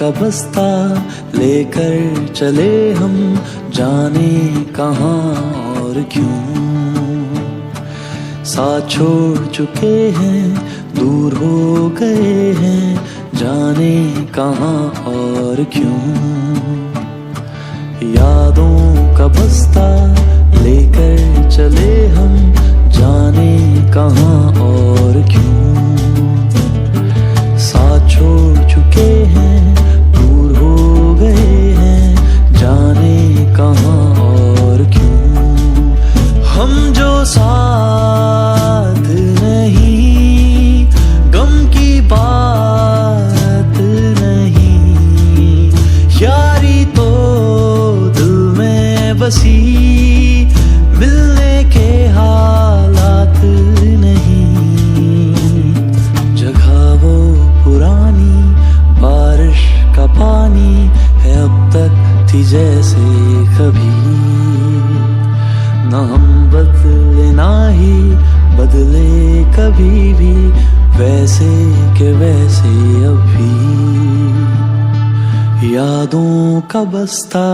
का बस्ता लेकर चले हम, जाने कहाँ और क्यों। साथ छोड़ चुके हैं, दूर हो गए हैं, जाने कहाँ और क्यों। यादों का बस्ता लेकर चले हम, जाने कहाँ और क्यों। साथ छोड़ चुके हैं, दूर हो गए हैं, जाने कहाँ और क्यों। हम जो साथ नहीं, गम की बात नहीं, यारी तो दिल में बसी, मिलने के हालात नहीं। जगह वो पुरानी, बारिश का पानी है अब तक थी जैसे कभी। न हम बदले ना ही बदले कभी भी, वैसे के वैसे अभी। यादों का बस्ता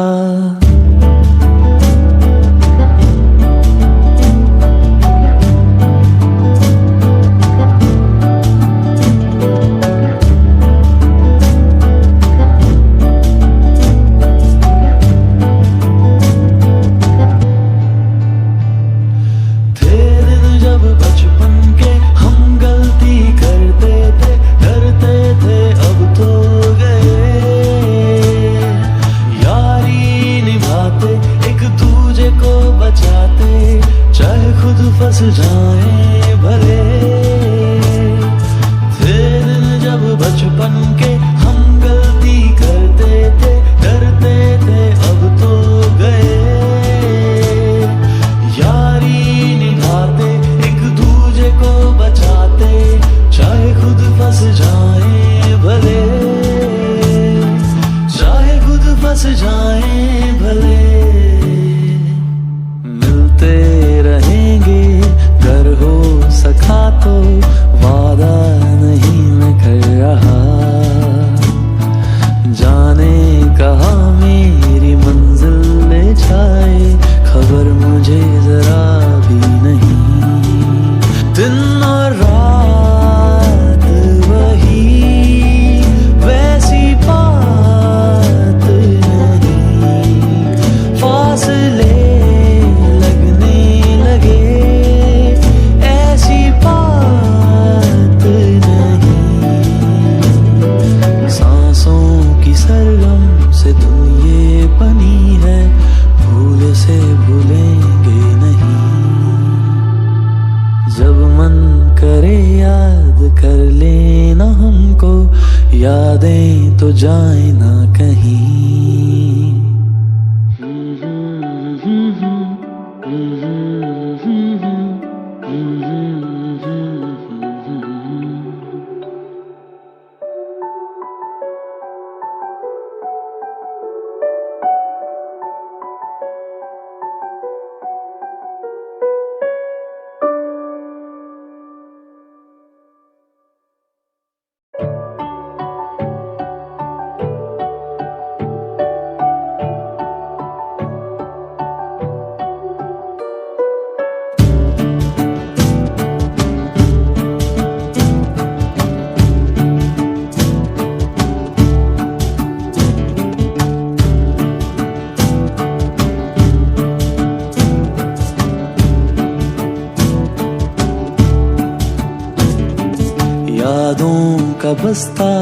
फंस जाए भले। थे दिन जब बचपन के हम गलती करते थे, डरते थे अब तो गए। यारी निभाते, एक दूजे को बचाते, चाहे खुद फंस जाए भले, चाहे खुद फंस जाए भले। मिलते रहेंगे घर हो सका तो, वादा नहीं मैं कर रहा। जाने कहाँ मेरी मंजिल ले जाए, खबर मुझे जरा भी नहीं। दिन और रात वही, वैसी बात नहीं। फासले कर लेना हमको, यादें तो जाए ना कहीं। यादों का बस्ता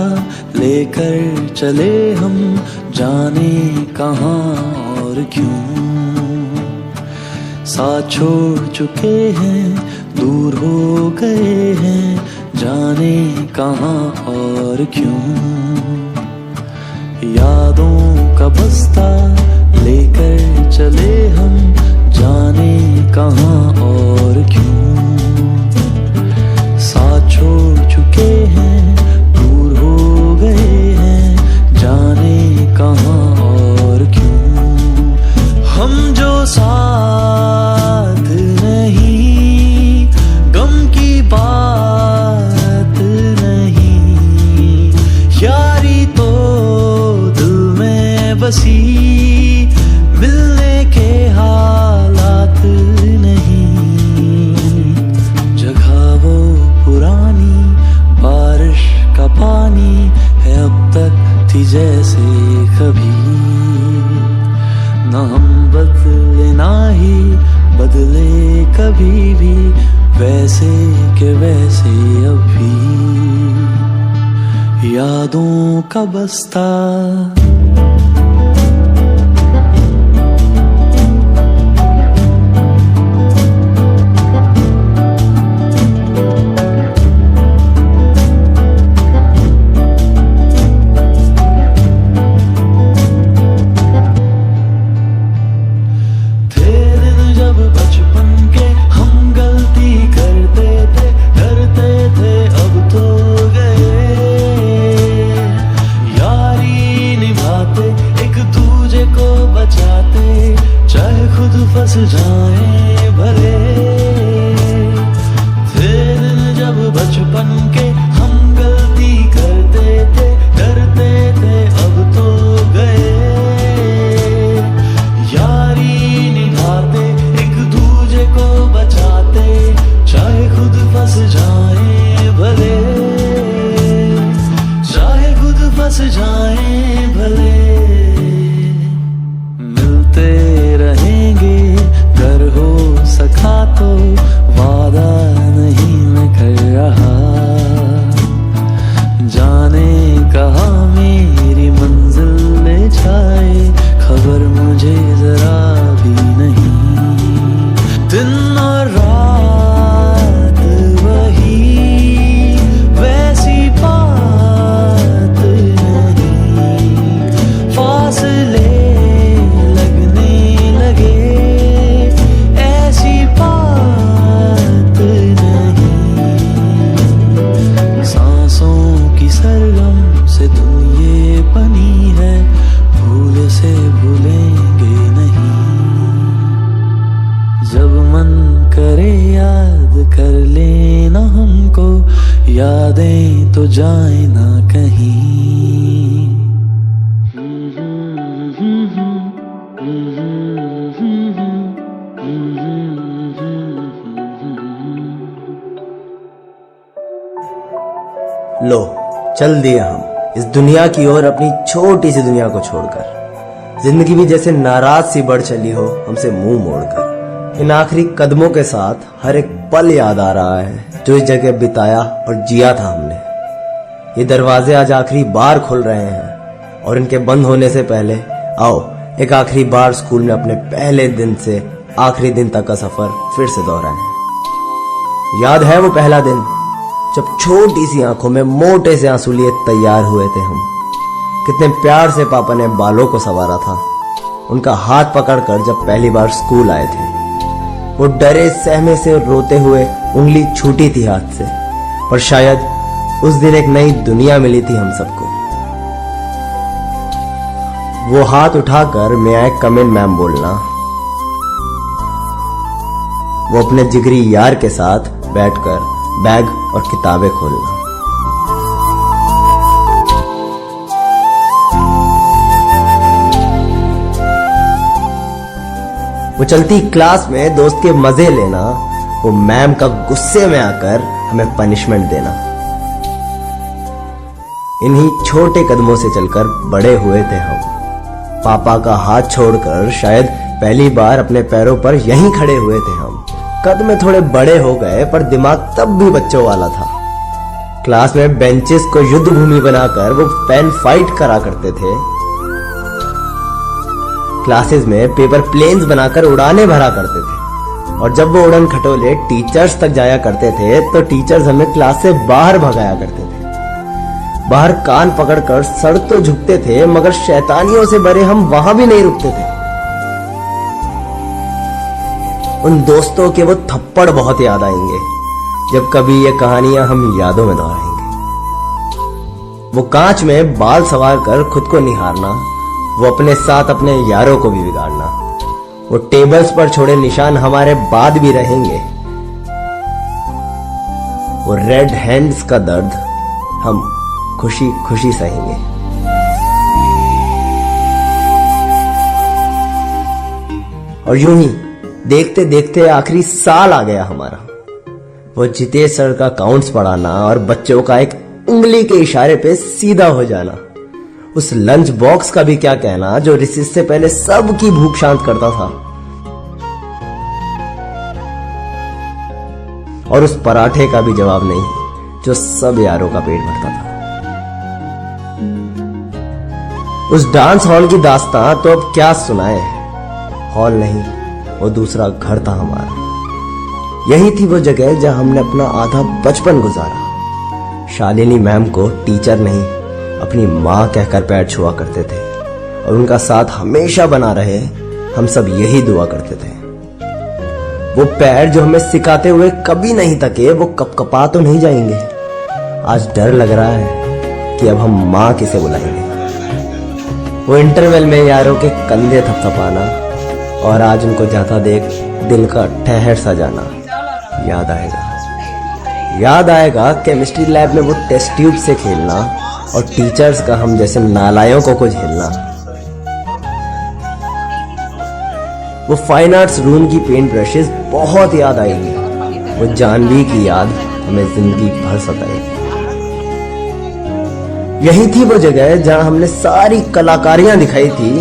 लेकर चले हम, जाने कहाँ और क्यों। साथ छोड़ चुके हैं, दूर हो गए हैं, जाने कहाँ और क्यों। यादों का बस्ता लेकर चले हम, जाने कहाँ और क्यों। साथ छोड़ चुके हैं, दूर हो गए हैं, जाने कहाँ और क्यों। हम जो साथ नहीं, गम की बात नहीं, यारी तो ही जैसे कभी, न हम बदले ना ही बदले कभी भी, वैसे के वैसे अब भी यादों का बस्ता। फंस जाए भले थे दिन जब बचपन के हम गलती करते थे, डरते थे अब तो गए यारी निभाते, एक दूजे को बचाते, चाहे खुद फंस जाए भले, चाहे खुद फंस जाए भले। मिलते रहेंगे अगर हो सका तो, वादा नहीं मैं कर रहा, जाने कहाँ मेरी मंजिल ले जाए खबर मुझे जरा भी नहीं। दिन और रात वही वैसी बात नहीं, फासले सरगम से तुम ये बनी है, भूल से भूलेंगे नहीं। जब मन करे याद कर लेना हमको, यादें तो जाए ना कहीं। लो चल दिए हम इस दुनिया की ओर, अपनी छोटी सी दुनिया को छोड़कर। जिंदगी भी जैसे नाराज सी बढ़ चली हो हमसे मुंह मोड़कर। इन आखिरी कदमों के साथ हर एक पल याद आ रहा है जो इस जगह बिताया और जिया था हमने। ये दरवाजे आज आखिरी बार खुल रहे हैं और इनके बंद होने से पहले आओ एक आखिरी बार स्कूल में अपने पहले दिन से आखिरी दिन तक का सफर फिर से दोहराएं। याद है वो पहला दिन जब छोटी सी आंखों में मोटे से आंसू लिए तैयार हुए थे हम। कितने प्यार से पापा ने बालों को संवारा था, उनका हाथ पकड़कर जब पहली बार स्कूल आए थे। वो डरे सहमे से रोते हुए उंगली छूटी थी हाथ से, पर शायद उस दिन एक नई दुनिया मिली थी हम सबको। वो हाथ उठाकर मैं आए कम इन मैम बोलना, वो अपने जिगरी यार के साथ बैठकर बैग और किताबें खोलना। वो चलती क्लास में दोस्त के मजे लेना, वो मैम का गुस्से में आकर हमें पनिशमेंट देना। इन्हीं छोटे कदमों से चलकर बड़े हुए थे हम। पापा का हाथ छोड़कर शायद पहली बार अपने पैरों पर यहीं खड़े हुए थे हम। कद में थोड़े बड़े हो गए पर दिमाग तब भी बच्चों वाला था। क्लास में बेंचेस को युद्ध भूमि बनाकर वो पेन फाइट करा करते थे। क्लासेस में पेपर प्लेन्स बनाकर उड़ाने भरा करते थे, और जब वो उड़न खटोले टीचर्स तक जाया करते थे तो टीचर्स हमें क्लास से बाहर भगाया करते थे। बाहर कान पकड़कर सर तो झुकते थे, मगर शैतानियों से भरे हम वहां भी नहीं रुकते थे। उन दोस्तों के वो थप्पड़ बहुत याद आएंगे जब कभी ये कहानियां हम यादों में दोहराएंगे। वो कांच में बाल सवार कर खुद को निहारना, वो अपने साथ अपने यारों को भी बिगाड़ना, वो टेबल्स पर छोड़े निशान हमारे बाद भी रहेंगे। वो रेड हैंड्स का दर्द हम खुशी खुशी सहेंगे। और यूं ही देखते देखते आखिरी साल आ गया हमारा। वो जितेश सर का काउंट्स पढ़ाना और बच्चों का एक उंगली के इशारे पे सीधा हो जाना, उस लंच बॉक्स का भी क्या कहना जो रिसेस से पहले सबकी भूख शांत करता था, और उस पराठे का भी जवाब नहीं जो सब यारों का पेट भरता था। उस डांस हॉल की दास्तां तो अब क्या सुनाए, हॉल नहीं वो दूसरा घर था हमारा। यही थी वो जगह जहां हमने अपना आधा बचपन गुजारा। शालिनी मैम को टीचर नहीं अपनी माँ कहकर पैर छुआ करते थे, और उनका साथ हमेशा बना रहे हम सब यही दुआ करते थे। वो पैर जो हमें सिखाते हुए कभी नहीं थके, वो कपकपा तो नहीं जाएंगे। आज डर लग रहा है कि अब हम माँ किसे बुलाएंगे। वो इंटरवल में यारों के कंधे थपथपाना, और आज उनको जाता देख दिल का ठहर सा जाना याद आएगा केमिस्ट्री लैब में वो टेस्ट ट्यूब से खेलना, और टीचर्स का हम जैसे नालायों को झेलना। वो फाइन आर्ट्स रूम की पेंट ब्रशेस बहुत याद आएगी। वो जानवी की याद हमें जिंदगी भर सताएगी। यही थी वो जगह जहां हमने सारी कलाकारियां दिखाई थी।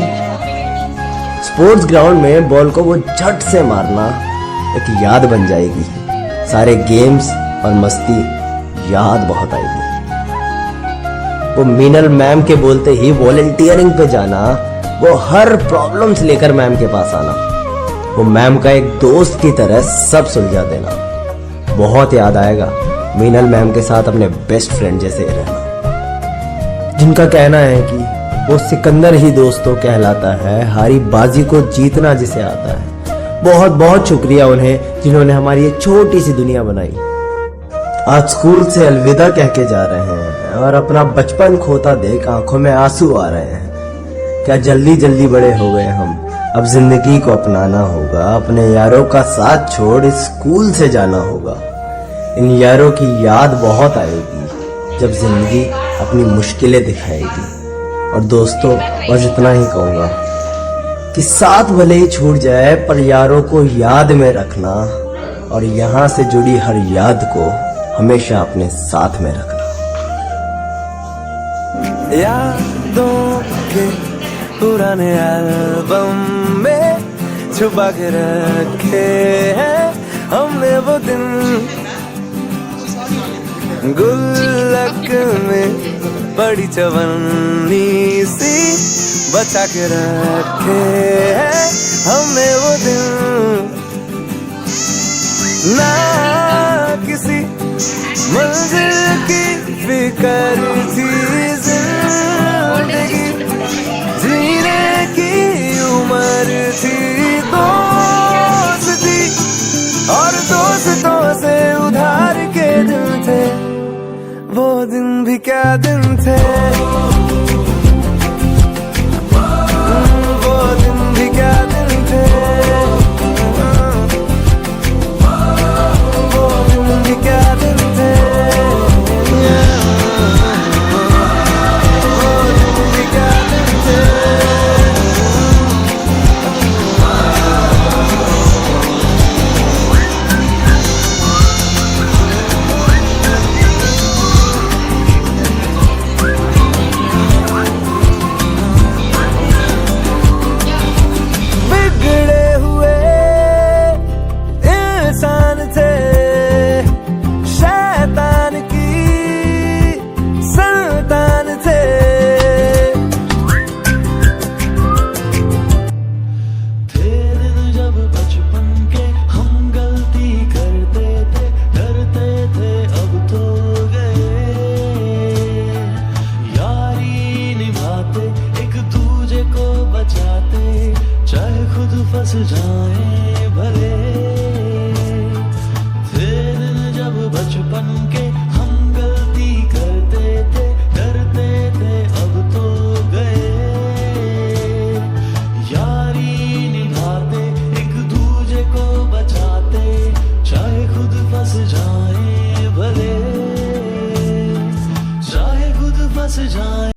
स्पोर्ट्स ग्राउंड में बॉल को वो झट से मारना एक याद बन जाएगी। सारे गेम्स और मस्ती याद बहुत आएगी। वो मीनल मैम के बोलते ही वॉलंटियरिंग पे जाना, वो हर प्रॉब्लम्स लेकर मैम के पास आना, वो मैम का एक दोस्त की तरह सब सुलझा देना। बहुत याद आएगा मीनल मैम के साथ अपने बेस्ट फ्रेंड जैसे रहना, जिनका कहना है कि वो सिकंदर ही दोस्तों कहलाता है, हारी बाजी को जीतना जिसे आता है। बहुत बहुत शुक्रिया उन्हें जिन्होंने हमारी ये छोटी सी दुनिया बनाई। आज स्कूल से अलविदा कह के जा रहे हैं, और अपना बचपन खोता देख आंखों में आंसू आ रहे हैं। क्या जल्दी जल्दी बड़े हो गए हम, अब जिंदगी को अपनाना होगा। अपने यारों का साथ छोड़ इस स्कूल से जाना होगा। इन यारों की याद बहुत आएगी जब जिंदगी अपनी मुश्किलें दिखाएगी। और दोस्तों बस इतना ही कहूंगा कि साथ भले ही छूट जाए, पर यारों को याद में रखना, और यहाँ से जुड़ी हर याद को हमेशा अपने साथ में रखना। यादों के पुराने एल्बम में छुपा के रखे हैं हमने वो दिन, गुल्लक में बड़ी चवन्नी सी बचा के रखे हैं हमने वो दिन। ना किसी मंजिल की फिक्र थी, जिंदगी जीने की उम्र थी। दोस्ती और दोस्तों से उधार के दिन थे, वो दिन भी क्या दिन थे। वो दिन भी क्या दिन थे, वो दिन भी क्या दिन थे, वो दिन भी क्या दिन थे। फंस जाए भले थे दिन जब बचपन के हम गलती करते थे, डरते थे अब तो गए। यारी निभाते एक दूजे को बचाते, चाहे खुद फंस जाए भले, चाहे खुद फंस जाए।